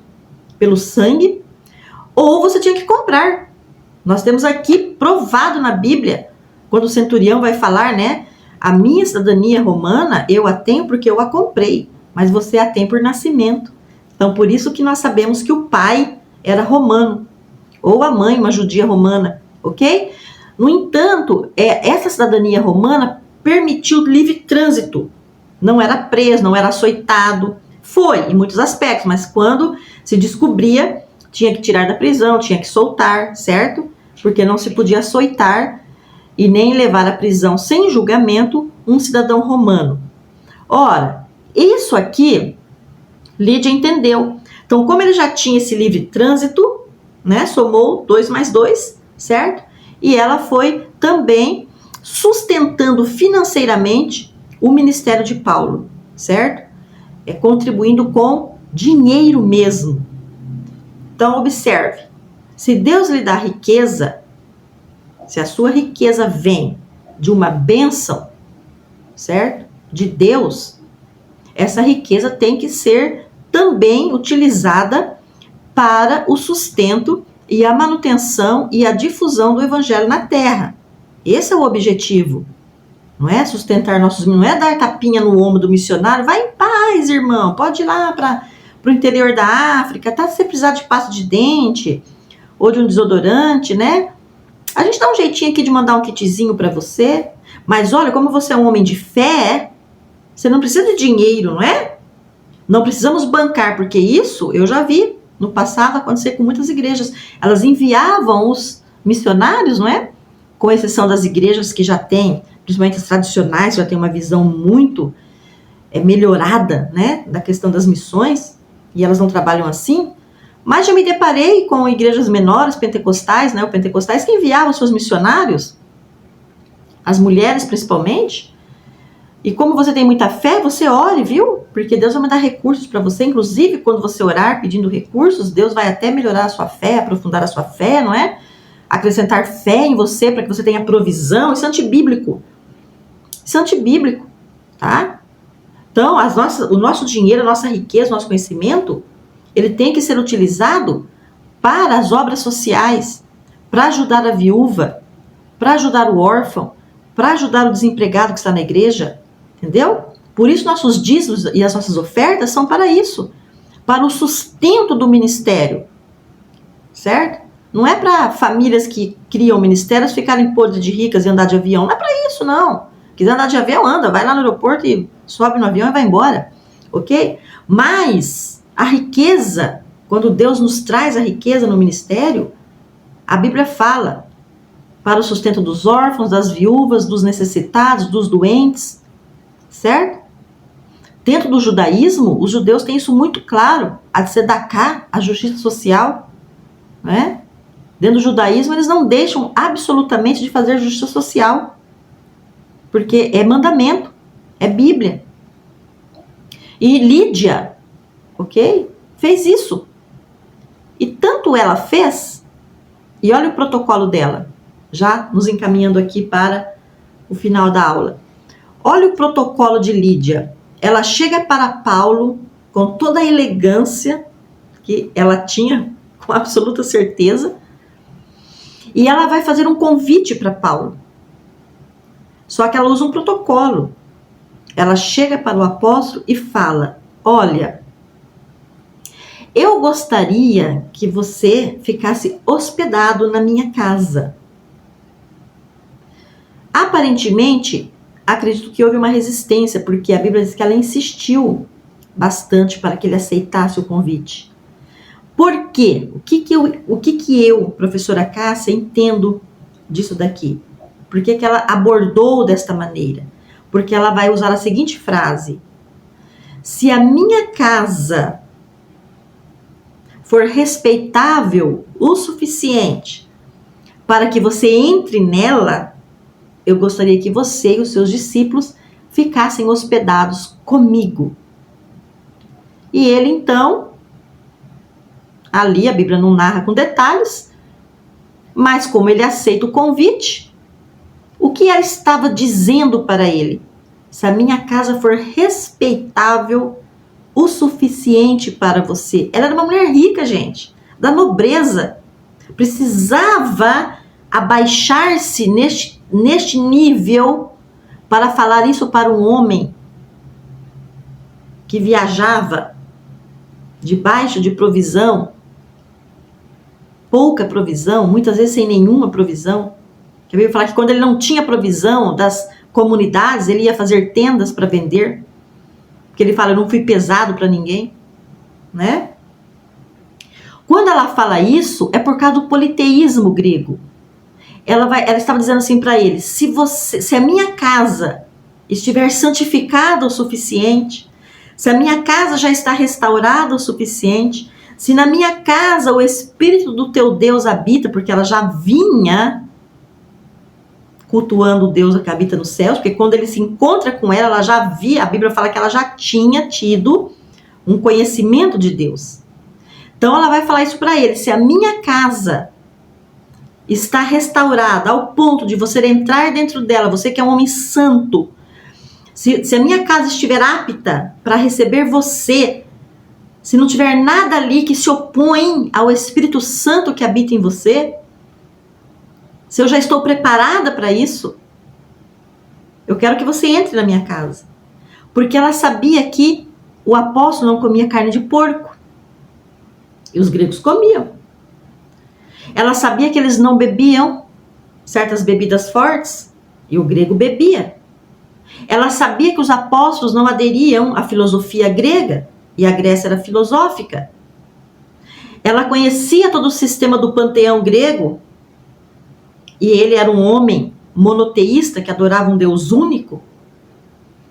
pelo sangue, ou você tinha que comprar. Nós temos aqui provado na Bíblia, quando o centurião vai falar, né? A minha cidadania romana, eu a tenho porque eu a comprei, mas você a tem por nascimento. Então, por isso que nós sabemos que o pai era romano, ou a mãe, uma judia romana, ok? No entanto, essa cidadania romana permitiu livre trânsito. Não era preso, não era açoitado. Foi, em muitos aspectos, mas quando se descobria, tinha que tirar da prisão, tinha que soltar, certo? Porque não se podia açoitar e nem levar à prisão sem julgamento um cidadão romano. Ora, isso aqui, Lídia entendeu. Então, como ele já tinha esse livre trânsito, né, somou 2 mais 2, certo? E ela foi também sustentando financeiramente o ministério de Paulo, certo? Contribuindo com dinheiro mesmo. Então, observe, se Deus lhe dá riqueza, se a sua riqueza vem de uma bênção, certo? De Deus, essa riqueza tem que ser também utilizada para o sustento e a manutenção e a difusão do evangelho na terra. Esse é o objetivo. Não é sustentar nossos, não é dar tapinha no ombro do missionário. Vai em paz, irmão, pode ir lá para o interior da África, tá? Se você precisar de pasta de dente ou de um desodorante, né? A gente dá um jeitinho aqui de mandar um kitzinho para você. Mas olha, como você é um homem de fé, você não precisa de dinheiro, não é? Não precisamos bancar, porque isso eu já vi no passado acontecer com muitas igrejas. Elas enviavam os missionários, não é? Com exceção das igrejas que já têm, principalmente as tradicionais, já têm uma visão muito melhorada, né? Da questão das missões, e elas não trabalham assim. Mas já me deparei com igrejas menores, pentecostais, né, pentecostais que enviavam seus missionários, as mulheres principalmente. E como você tem muita fé, você ore, viu? Porque Deus vai mandar recursos para você. Inclusive, quando você orar pedindo recursos, Deus vai até melhorar a sua fé, aprofundar a sua fé, não é? Acrescentar fé em você para que você tenha provisão. Isso é antibíblico. Isso é antibíblico, tá? Então, o nosso dinheiro, a nossa riqueza, o nosso conhecimento, ele tem que ser utilizado para as obras sociais, para ajudar a viúva, para ajudar o órfão, para ajudar o desempregado que está na igreja, entendeu? Por isso nossos dízimos e as nossas ofertas são para isso, para o sustento do ministério, certo? Não é para famílias que criam ministérios ficarem podres de ricas e andar de avião, não é para isso, não. Quiser andar de avião, anda, vai lá no aeroporto e sobe no avião e vai embora, ok? Mas a riqueza, quando Deus nos traz a riqueza no ministério, a Bíblia fala para o sustento dos órfãos, das viúvas, dos necessitados, dos doentes, certo? Dentro do judaísmo, os judeus têm isso muito claro, a tzedakah, a justiça social, né? Dentro do judaísmo, eles não deixam absolutamente de fazer justiça social, porque é mandamento, é Bíblia. E Lídia, ok? Fez isso. E tanto ela fez, e olha o protocolo dela, já nos encaminhando aqui para o final da aula. Olha o protocolo de Lídia. Ela chega para Paulo com toda a elegância que ela tinha, com absoluta certeza, e ela vai fazer um convite para Paulo. Só que ela usa um protocolo. Ela chega para o apóstolo e fala: olha, eu gostaria que você ficasse hospedado na minha casa. Aparentemente, acredito que houve uma resistência, porque a Bíblia diz que ela insistiu bastante para que ele aceitasse o convite. Por quê? O que eu, professora Cássia, entendo disso daqui? Por que ela abordou desta maneira? Porque ela vai usar a seguinte frase: se a minha casa for respeitável o suficiente para que você entre nela, eu gostaria que você e os seus discípulos ficassem hospedados comigo. E ele então, ali a Bíblia não narra com detalhes, mas como ele aceita o convite, o que ela estava dizendo para ele? Se a minha casa for respeitável o suficiente para você. Ela era uma mulher rica, gente, da nobreza. Precisava abaixar-se neste nível para falar isso para um homem que viajava debaixo de provisão, pouca provisão, muitas vezes sem nenhuma provisão. Que veio falar que quando ele não tinha provisão das comunidades, ele ia fazer tendas para vender. Porque ele fala: eu não fui pesado para ninguém, né? Quando ela fala isso, é por causa do politeísmo grego. Ela estava dizendo assim para ele: se a minha casa estiver santificada o suficiente, se a minha casa já está restaurada o suficiente, se na minha casa o Espírito do teu Deus habita, porque ela já vinha cultuando o Deus que habita nos céus, porque quando ele se encontra com ela, ela já via, a Bíblia fala que ela já tinha tido um conhecimento de Deus. Então ela vai falar isso para ele: se a minha casa está restaurada ao ponto de você entrar dentro dela, você que é um homem santo, se a minha casa estiver apta para receber você, se não tiver nada ali que se opõe ao Espírito Santo que habita em você, se eu já estou preparada para isso, eu quero que você entre na minha casa. Porque ela sabia que o apóstolo não comia carne de porco. E os gregos comiam. Ela sabia que eles não bebiam certas bebidas fortes. E o grego bebia. Ela sabia que os apóstolos não aderiam à filosofia grega. E a Grécia era filosófica. Ela conhecia todo o sistema do panteão grego. E ele era um homem monoteísta que adorava um Deus único.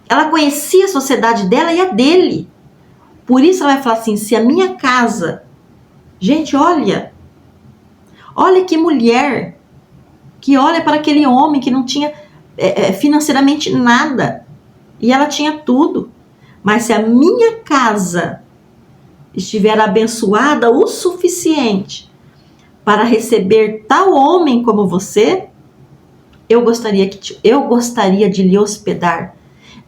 Ela conhecia a sociedade dela e a dele. Por isso ela vai falar assim: se a minha casa Gente, olha que mulher que olha para aquele homem que não tinha financeiramente nada, e ela tinha tudo. Mas se a minha casa estiver abençoada o suficiente para receber tal homem como você, eu gostaria de lhe hospedar,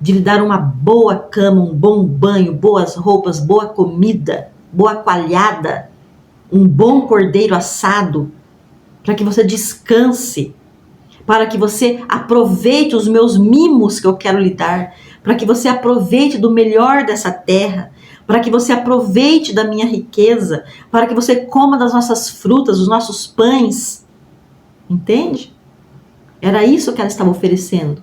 de lhe dar uma boa cama, um bom banho, boas roupas, boa comida, boa coalhada, um bom cordeiro assado, para que você descanse, para que você aproveite os meus mimos que eu quero lhe dar, para que você aproveite do melhor dessa terra, para que você aproveite da minha riqueza, para que você coma das nossas frutas, dos nossos pães. Entende? Era isso que ela estava oferecendo.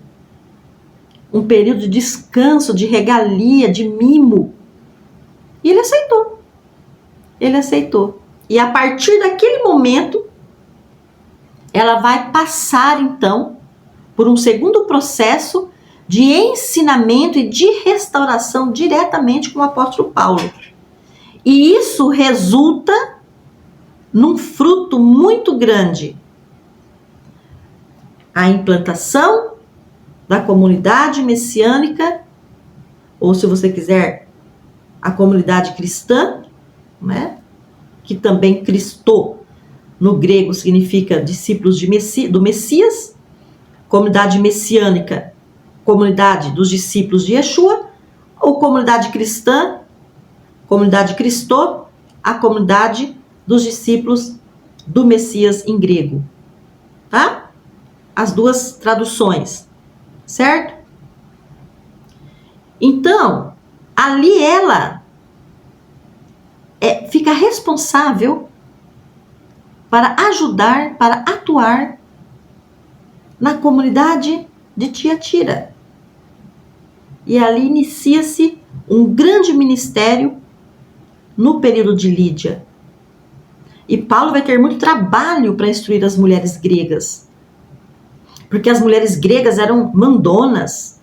Um período de descanso, de regalia, de mimo. E ele aceitou. Ele aceitou. E a partir daquele momento, ela vai passar, então, por um segundo processo de ensinamento e de restauração diretamente com o apóstolo Paulo. E isso resulta num fruto muito grande. A implantação da comunidade messiânica, ou se você quiser, a comunidade cristã, né? Que também Cristo no grego significa discípulos do Messias, comunidade messiânica, comunidade dos discípulos de Yeshua, ou comunidade cristã, comunidade Cristo, a comunidade dos discípulos do Messias em grego. Tá? As duas traduções, certo? Então, ali ela fica responsável para ajudar, para atuar na comunidade de Tiatira. E ali inicia-se um grande ministério no período de Lídia. E Paulo vai ter muito trabalho para instruir as mulheres gregas. Porque as mulheres gregas eram mandonas,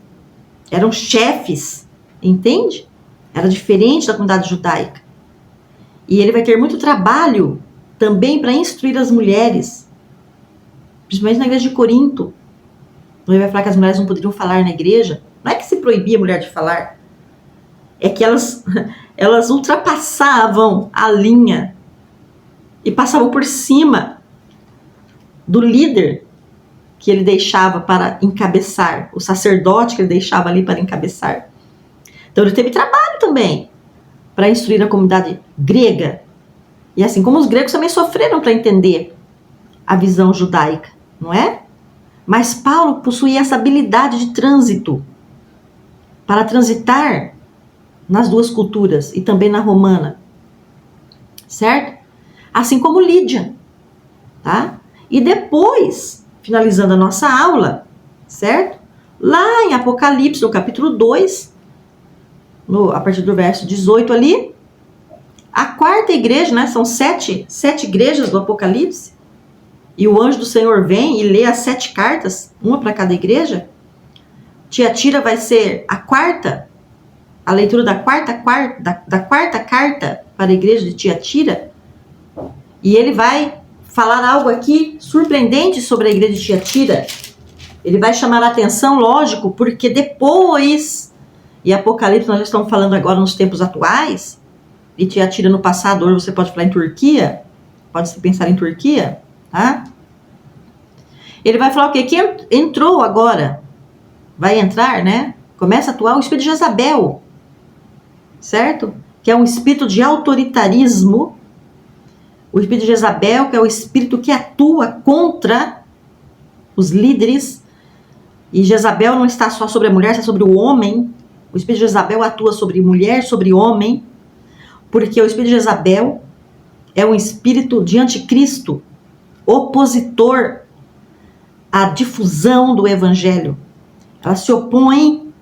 eram chefes, entende? Era diferente da comunidade judaica. E ele vai ter muito trabalho também para instruir as mulheres, principalmente na igreja de Corinto. Ele vai falar que as mulheres não poderiam falar na igreja. Não é que se proibia a mulher de falar, é que elas ultrapassavam a linha e passavam por cima do líder que ele deixava para encabeçar, o sacerdote que ele deixava ali para encabeçar. Então ele teve trabalho também para instruir a comunidade grega. E assim como os gregos também sofreram para entender a visão judaica, não é? Mas Paulo possuía essa habilidade de trânsito para transitar nas duas culturas e também na romana, certo? Assim como Lídia, tá? E depois, finalizando a nossa aula, certo? Lá em Apocalipse, no capítulo 2, a partir do verso 18 ali, a quarta igreja, né? São sete igrejas do Apocalipse, e o anjo do Senhor vem e lê as 7 cartas, uma para cada igreja. Tiatira vai ser a quarta, a leitura da quarta carta para a igreja de Tiatira. E ele vai falar algo aqui surpreendente sobre a igreja de Tiatira. Ele vai chamar a atenção, lógico, porque depois, e Apocalipse nós já estamos falando agora nos tempos atuais, e Tiatira no passado, hoje você pode falar em Turquia, pode se pensar em Turquia, tá? Ele vai falar o quê? Que entrou agora, vai entrar, né? Começa a atuar o espírito de Jezabel, certo? Que é um espírito de autoritarismo. O espírito de Jezabel, que é o espírito que atua contra os líderes. E Jezabel não está só sobre a mulher, está sobre o homem. O espírito de Jezabel atua sobre mulher, sobre homem. Porque o espírito de Jezabel é um espírito de anticristo, opositor à difusão do evangelho. Ela se opõe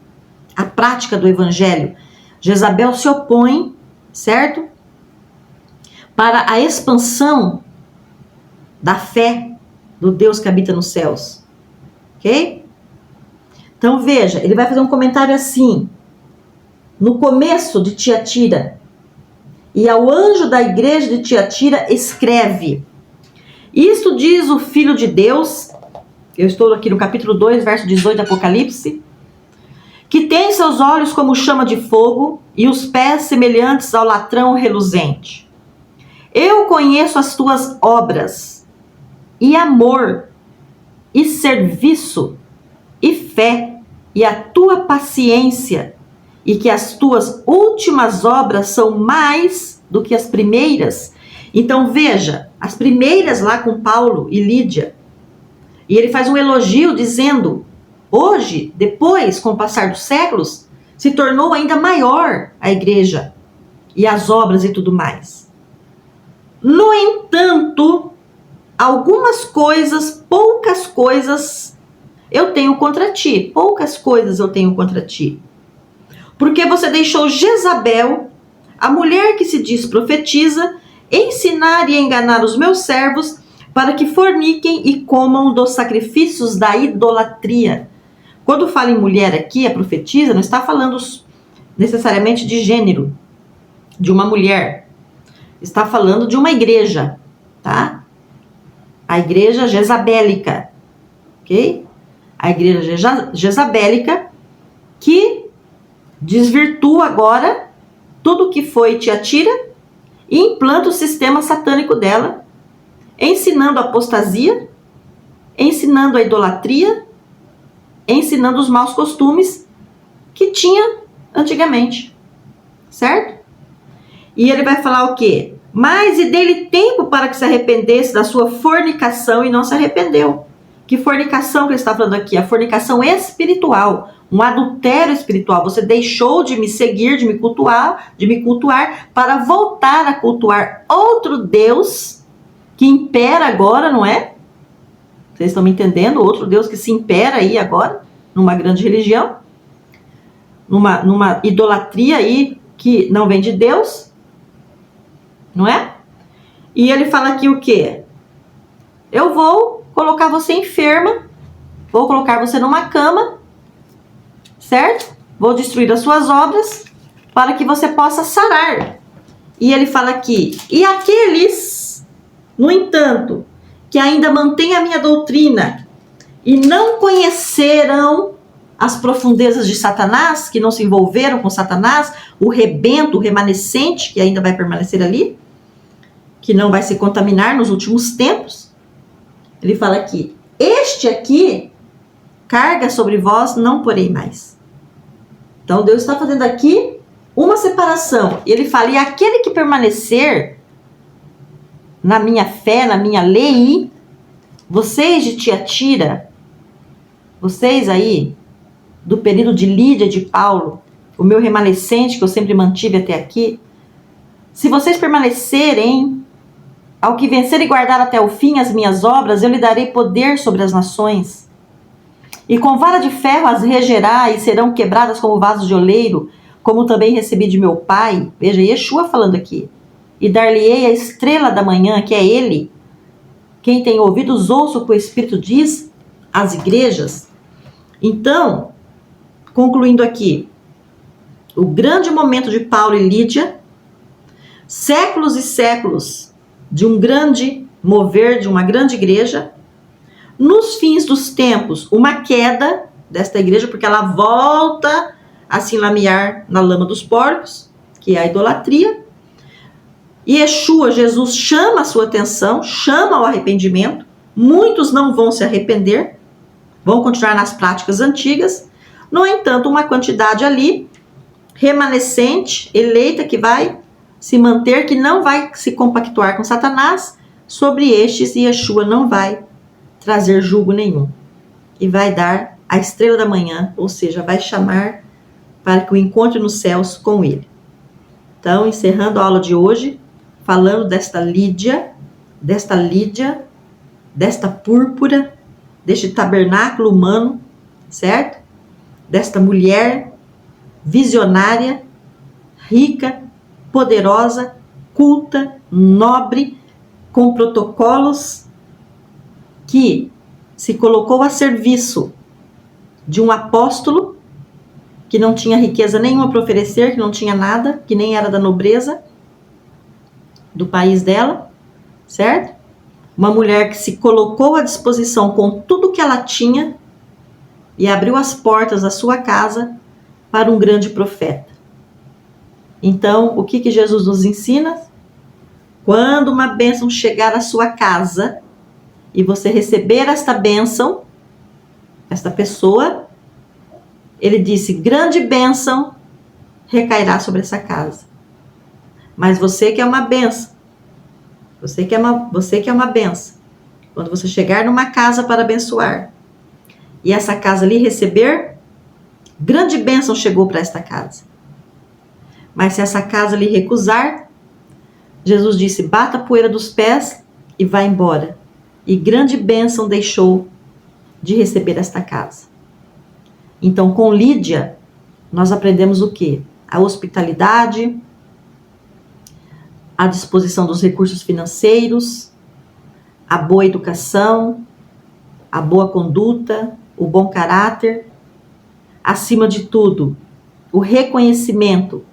à prática do evangelho. Jezabel se opõe, certo? Para a expansão da fé do Deus que habita nos céus. Ok? Então veja, ele vai fazer um comentário assim. No começo de Tiatira, e ao anjo da igreja de Tiatira escreve: isto diz o Filho de Deus, eu estou aqui no capítulo 2, verso 18 do Apocalipse, que tem seus olhos como chama de fogo e os pés semelhantes ao latrão reluzente. Eu conheço as tuas obras, e amor, e serviço, e fé, e a tua paciência, e que as tuas últimas obras são mais do que as primeiras. Então veja, as primeiras lá com Paulo e Lídia, e ele faz um elogio dizendo, hoje, depois, com o passar dos séculos, se tornou ainda maior a igreja, e as obras e tudo mais. No entanto, algumas coisas, poucas coisas, eu tenho contra ti. Poucas coisas eu tenho contra ti. Porque você deixou Jezabel, a mulher que se diz profetiza, ensinar e enganar os meus servos para que forniquem e comam dos sacrifícios da idolatria. Quando fala em mulher aqui, a profetisa, não está falando necessariamente de gênero, de uma mulher. Está falando de uma igreja, tá? A igreja jezabélica, ok? A igreja jezabélica que desvirtua agora tudo que foi Tiatira e implanta o sistema satânico dela, ensinando a apostasia, ensinando a idolatria, ensinando os maus costumes que tinha antigamente, certo? E ele vai falar o quê? Mas e dele tempo para que se arrependesse da sua fornicação e não se arrependeu. Que fornicação que ele está falando aqui? A fornicação espiritual, um adultério espiritual. Você deixou de me seguir, de me cultuar para voltar a cultuar outro Deus que impera agora, não é? Vocês estão me entendendo? Outro Deus que se impera aí agora, numa grande religião, numa idolatria aí que não vem de Deus, não é? E ele fala aqui o quê? Eu vou colocar você enferma, vou colocar você numa cama, certo? Vou destruir as suas obras para que você possa sarar. E ele fala aqui, e aqueles, no entanto, que ainda mantêm a minha doutrina e não conheceram as profundezas de Satanás, que não se envolveram com Satanás, o rebento, o remanescente, que ainda vai permanecer ali, que não vai se contaminar nos últimos tempos. Ele fala aqui, este aqui, carga sobre vós não porei mais. Então Deus está fazendo aqui uma separação. E ele fala, e aquele que permanecer na minha fé, na minha lei, vocês de Tiatira, vocês aí, do período de Lídia, de Paulo, o meu remanescente que eu sempre mantive até aqui, se vocês permanecerem, ao que vencer e guardar até o fim as minhas obras, eu lhe darei poder sobre as nações. E com vara de ferro as regerá e serão quebradas como vasos de oleiro, como também recebi de meu Pai. Veja, Yeshua falando aqui. E dar-lhe-ei a estrela da manhã, que é ele. Quem tem ouvidos, ouça o que o Espírito diz às igrejas. Então, concluindo aqui, o grande momento de Paulo e Lídia, séculos e séculos de um grande mover, de uma grande igreja, nos fins dos tempos, uma queda desta igreja, porque ela volta a se enlamear na lama dos porcos, que é a idolatria. E Yeshua, Jesus, chama a sua atenção, chama ao arrependimento. Muitos não vão se arrepender, vão continuar nas práticas antigas. No entanto, uma quantidade ali, remanescente, eleita, que vai se manter, que não vai se compactuar com Satanás. Sobre estes, Yeshua não vai trazer julgo nenhum. E vai dar a estrela da manhã, ou seja, vai chamar para que o encontre nos céus com ele. Então, encerrando a aula de hoje, falando desta Lídia, desta púrpura, deste tabernáculo humano, certo? Desta mulher visionária, rica, poderosa, culta, nobre, com protocolos, que se colocou a serviço de um apóstolo que não tinha riqueza nenhuma para oferecer, que não tinha nada, que nem era da nobreza, do país dela, certo? Uma mulher que se colocou à disposição com tudo que ela tinha e abriu as portas da sua casa para um grande profeta. Então, o que Jesus nos ensina? Quando uma bênção chegar à sua casa e você receber esta bênção, esta pessoa, ele disse, grande bênção recairá sobre essa casa. Mas você que é uma bênção, você que é uma bênção, quando você chegar numa casa para abençoar, e essa casa lhe receber, grande bênção chegou para esta casa. Mas se essa casa lhe recusar, Jesus disse, bata a poeira dos pés e vá embora. E grande bênção deixou de receber esta casa. Então, com Lídia, nós aprendemos o quê? A hospitalidade, a disposição dos recursos financeiros, a boa educação, a boa conduta, o bom caráter, acima de tudo, o reconhecimento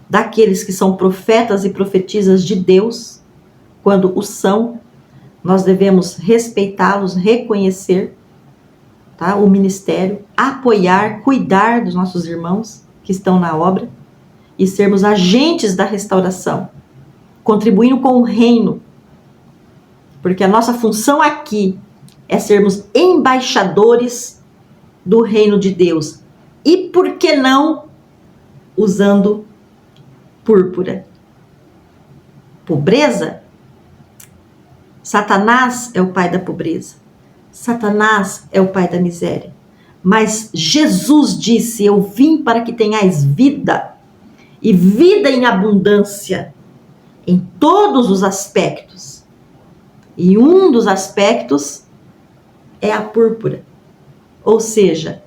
daqueles que são profetas e profetisas de Deus, quando o são, nós devemos respeitá-los, reconhecer, tá? O ministério, apoiar, cuidar dos nossos irmãos que estão na obra e sermos agentes da restauração, contribuindo com o reino, porque a nossa função aqui é sermos embaixadores do reino de Deus. E por que não usando púrpura? Pobreza? Satanás é o pai da pobreza. Satanás é o pai da miséria. Mas Jesus disse, eu vim para que tenhais vida, e vida em abundância, em todos os aspectos. E um dos aspectos é a púrpura. Ou seja,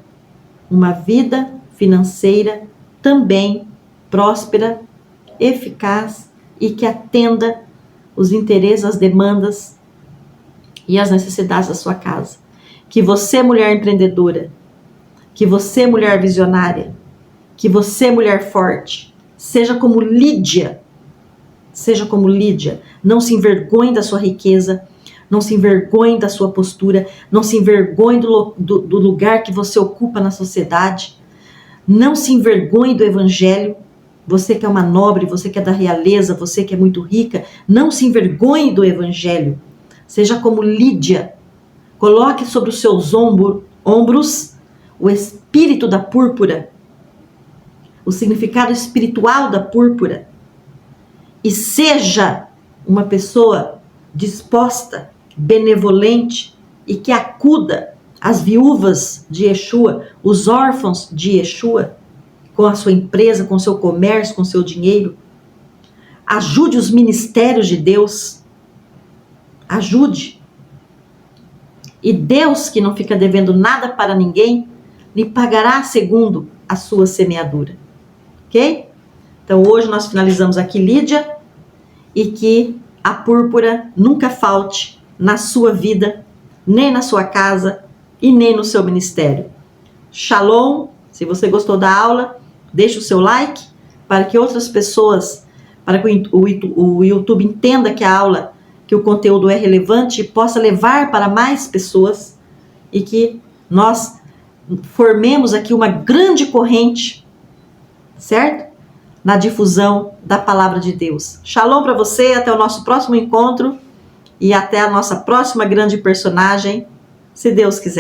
uma vida financeira também próspera, eficaz e que atenda os interesses, as demandas e as necessidades da sua casa. Que você, mulher empreendedora, que você, mulher visionária, que você, mulher forte, seja como Lídia, não se envergonhe da sua riqueza, não se envergonhe da sua postura, não se envergonhe do lugar que você ocupa na sociedade, não se envergonhe do evangelho. Você que é uma nobre, você que é da realeza, você que é muito rica, não se envergonhe do evangelho. Seja como Lídia, coloque sobre os seus ombros o espírito da púrpura, o significado espiritual da púrpura, e seja uma pessoa disposta, benevolente e que acuda as viúvas de Yeshua, os órfãos de Yeshua, com a sua empresa, com o seu comércio, com o seu dinheiro. Ajude os ministérios de Deus. Ajude. E Deus, que não fica devendo nada para ninguém, lhe pagará segundo a sua semeadura. Ok? Então hoje nós finalizamos aqui Lídia, e que a púrpura nunca falte na sua vida, nem na sua casa e nem no seu ministério. Shalom. Se você gostou da aula, deixe o seu like para que outras pessoas, para que o YouTube entenda que a aula, que o conteúdo é relevante e possa levar para mais pessoas e que nós formemos aqui uma grande corrente, certo? Na difusão da palavra de Deus. Shalom para você, até o nosso próximo encontro e até a nossa próxima grande personagem, se Deus quiser.